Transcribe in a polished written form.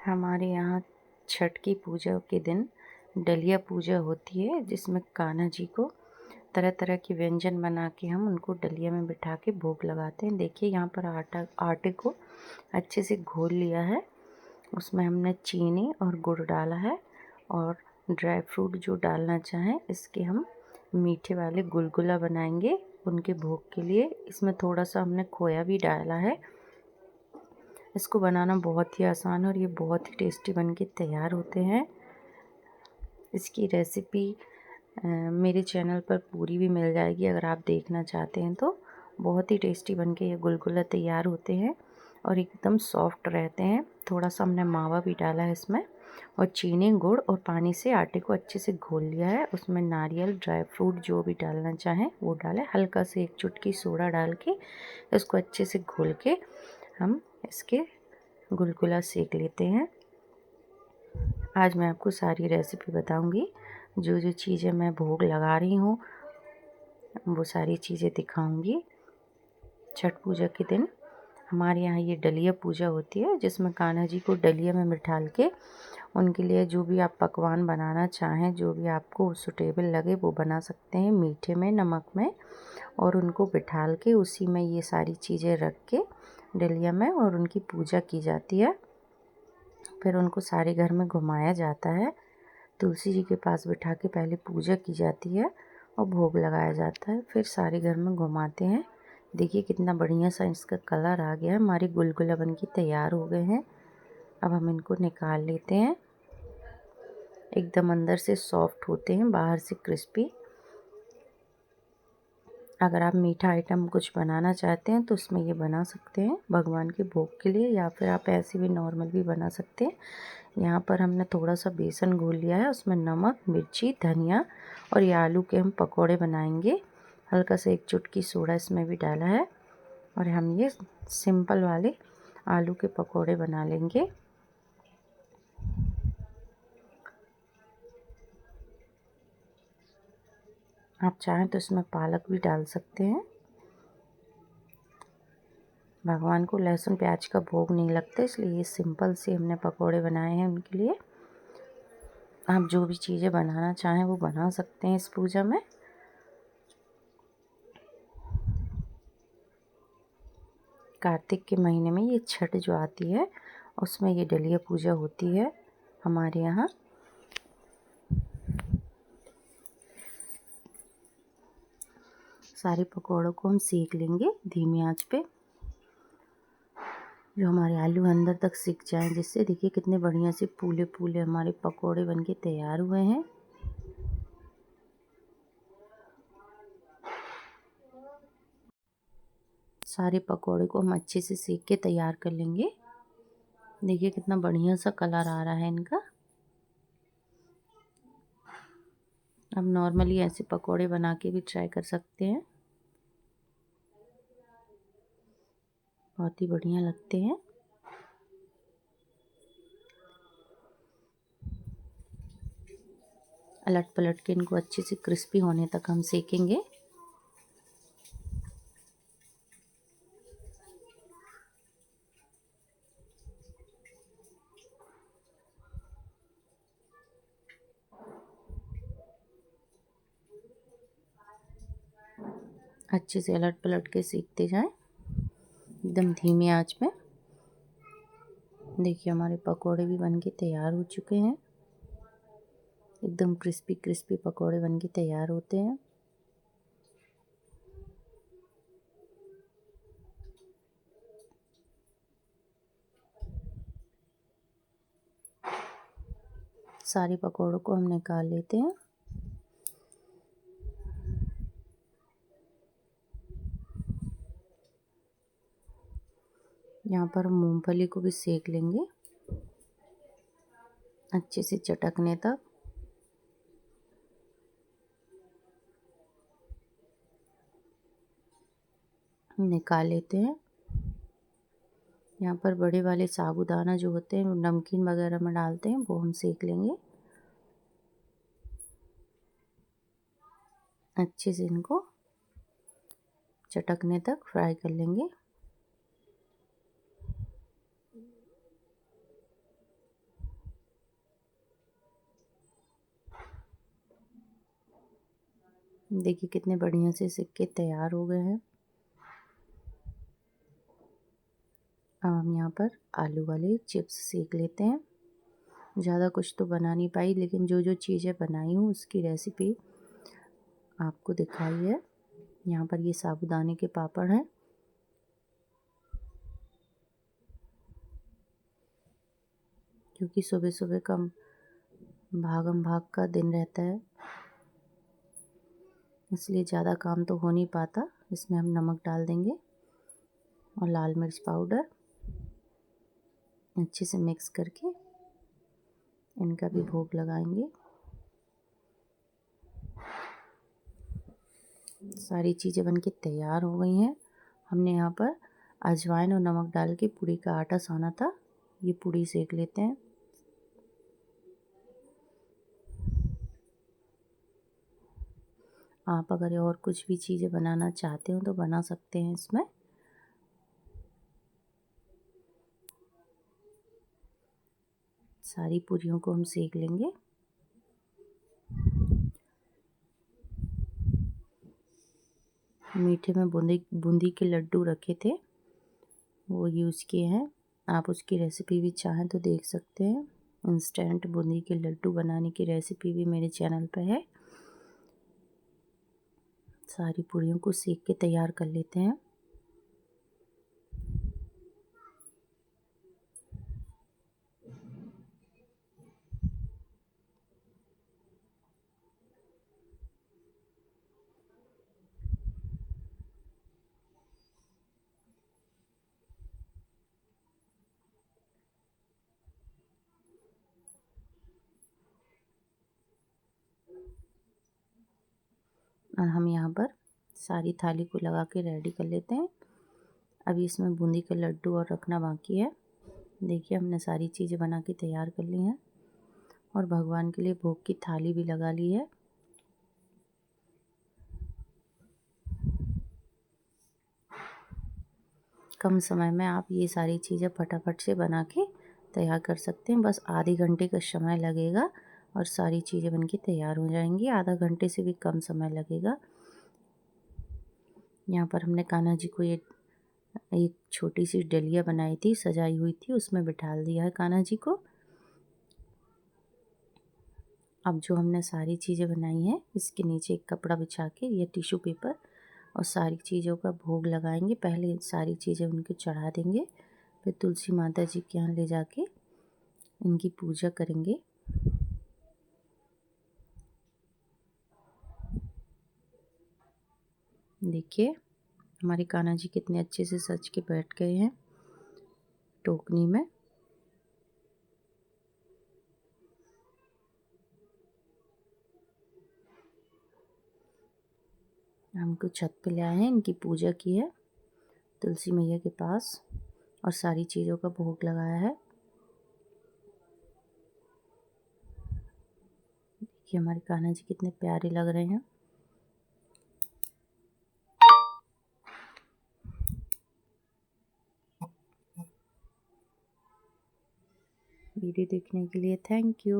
हमारे यहाँ छठ की पूजा के दिन डलिया पूजा होती है, जिसमें कान्हा जी को तरह तरह के व्यंजन बना के हम उनको डलिया में बिठा के भोग लगाते हैं। देखिए यहाँ पर आटे को अच्छे से घोल लिया है। उसमें हमने चीनी और गुड़ डाला है और ड्राई फ्रूट जो डालना चाहें इसके हम मीठे वाले गुलगुला बनाएंगे उनके भोग के लिए। इसमें थोड़ा सा हमने खोया भी डाला है। इसको बनाना बहुत ही आसान और ये बहुत ही टेस्टी बन के तैयार होते हैं। इसकी रेसिपी मेरे चैनल पर पूरी भी मिल जाएगी अगर आप देखना चाहते हैं तो। बहुत ही टेस्टी बन के ये गुलगुला तैयार होते हैं और एकदम सॉफ्ट रहते हैं। थोड़ा सा हमने मावा भी डाला है इसमें और चीनी, गुड़ और पानी से आटे को अच्छे से घोल लिया है। उसमें नारियल, ड्राई फ्रूट जो भी डालना चाहें वो डालें। हल्का से एक चुटकी सोडा डाल के इसको अच्छे से घोल के हम इसके गुलगुला सेक लेते हैं। आज मैं आपको सारी रेसिपी बताऊंगी। जो जो चीज़ें मैं भोग लगा रही हूँ वो सारी चीज़ें दिखाऊंगी। छठ पूजा के दिन हमारे यहाँ ये डलिया पूजा होती है, जिसमें कान्हा जी को डलिया में बिठाल के उनके लिए जो भी आप पकवान बनाना चाहें, जो भी आपको सूटेबल लगे वो बना सकते हैं, मीठे में, नमक में। और उनको बिठाल के उसी में ये सारी चीज़ें रख के डलिया में और उनकी पूजा की जाती है। फिर उनको सारे घर में घुमाया जाता है। तुलसी जी के पास बिठा के पहले पूजा की जाती है और भोग लगाया जाता है। फिर सारे घर में घुमाते हैं। देखिए कितना बढ़िया सा इसका कलर आ गया है। हमारे गुलगुला बन के तैयार हो गए हैं। अब हम इनको निकाल लेते हैं। एकदम अंदर से सॉफ्ट होते हैं, बाहर से क्रिस्पी। अगर आप मीठा आइटम कुछ बनाना चाहते हैं तो उसमें ये बना सकते हैं भगवान के भोग के लिए, या फिर आप ऐसे भी नॉर्मल भी बना सकते हैं। यहाँ पर हमने थोड़ा सा बेसन घोल लिया है, उसमें नमक, मिर्ची, धनिया और ये आलू के हम पकोड़े बनाएंगे। हल्का सा एक चुटकी सोडा इसमें भी डाला है और हम ये सिंपल वाले आलू के पकोड़े बना लेंगे। आप चाहें तो इसमें पालक भी डाल सकते हैं। भगवान को लहसुन प्याज का भोग नहीं लगता, इसलिए ये सिंपल से हमने पकोड़े बनाए हैं उनके लिए। आप जो भी चीज़ें बनाना चाहें वो बना सकते हैं इस पूजा में। कार्तिक के महीने में ये छठ जो आती है उसमें ये डलिया पूजा होती है हमारे यहाँ। सारे पकौड़ों को हम सेक लेंगे धीमी आंच पे, जो हमारे आलू अंदर तक सिक जाएं, जिससे देखिए कितने बढ़िया से फूले फूले हमारे पकोड़े बनके तैयार हुए हैं। सारे पकोड़े को हम अच्छे से सेक के तैयार कर लेंगे। देखिए कितना बढ़िया सा कलर आ रहा है इनका। अब नॉर्मली ऐसे पकोड़े बना के भी ट्राई कर सकते हैं, बहुत ही बढ़िया लगते हैं। अलट पलट के इनको अच्छे से क्रिस्पी होने तक हम सेकेंगे। अच्छे से अलट पलट के सेकते जाएं एकदम धीमी आंच में। देखिए हमारे पकोड़े भी बनके तैयार हो चुके हैं। एकदम क्रिस्पी क्रिस्पी पकोड़े बनके तैयार होते हैं। सारे पकोड़ों को हम निकाल लेते हैं। यहाँ पर हम मूंगफली को भी सेक लेंगे अच्छे से चटकने तक। निकाल लेते हैं। यहाँ पर बड़े वाले साबूदाना जो होते हैं नमकीन वगैरह में डालते हैं, वो हम सेक लेंगे। अच्छे से इनको चटकने तक फ्राई कर लेंगे। देखिए कितने बढ़िया से सिक्के तैयार हो गए हैं। अब हम यहाँ पर आलू वाले चिप्स सेक लेते हैं। ज़्यादा कुछ तो बना नहीं पाई, लेकिन जो जो चीज़ें बनाई हूँ उसकी रेसिपी आपको दिखाई है। यहाँ पर ये साबूदाने के पापड़ हैं। क्योंकि सुबह सुबह का भागम भाग का दिन रहता है, इसलिए ज़्यादा काम तो हो नहीं पाता। इसमें हम नमक डाल देंगे और लाल मिर्च पाउडर अच्छे से मिक्स करके इनका भी भोग लगाएंगे। सारी चीज़ें बनके तैयार हो गई हैं। हमने यहाँ पर अजवाइन और नमक डाल के पूड़ी का आटा साना था। ये पूड़ी सेक लेते हैं। आप अगर और कुछ भी चीज़ें बनाना चाहते हो तो बना सकते हैं इसमें। सारी पूरियों को हम सेक लेंगे। मीठे में बूंदी के लड्डू रखे थे, वो यूज़ किए हैं। आप उसकी रेसिपी भी चाहें तो देख सकते हैं। इंस्टेंट बूंदी के लड्डू बनाने की रेसिपी भी मेरे चैनल पर है। सारी पूरियों को सेक के तैयार कर लेते हैं। और हम यहाँ पर सारी थाली को लगा के रेडी कर लेते हैं। अभी इसमें बूंदी के लड्डू और रखना बाकी है। देखिए हमने सारी चीज़ें बना के तैयार कर ली हैं और भगवान के लिए भोग की थाली भी लगा ली है। कम समय में आप ये सारी चीज़ें फटाफट से बना के तैयार कर सकते हैं। बस आधे घंटे का समय लगेगा और सारी चीज़ें बनके तैयार हो जाएंगी। आधा घंटे से भी कम समय लगेगा। यहाँ पर हमने कान्हा जी को ये एक छोटी सी डलिया बनाई थी, सजाई हुई थी, उसमें बिठा दिया है कान्हा जी को। अब जो हमने सारी चीज़ें बनाई हैं इसके नीचे एक कपड़ा बिछा के या टिश्यू पेपर और सारी चीज़ों का भोग लगाएंगे। पहले सारी चीज़ें उनको चढ़ा देंगे, फिर तुलसी माता जी के यहाँ ले जाके इनकी पूजा करेंगे। देखिए हमारे कान्हा जी कितने अच्छे से सज के बैठ गए हैं टोकनी में। हमको छत पे ले आए हैं, इनकी पूजा की है तुलसी मैया के पास और सारी चीज़ों का भोग लगाया है। देखिए हमारे कान्हा जी कितने प्यारे लग रहे हैं। वीडियो देखने के लिए थैंक यू।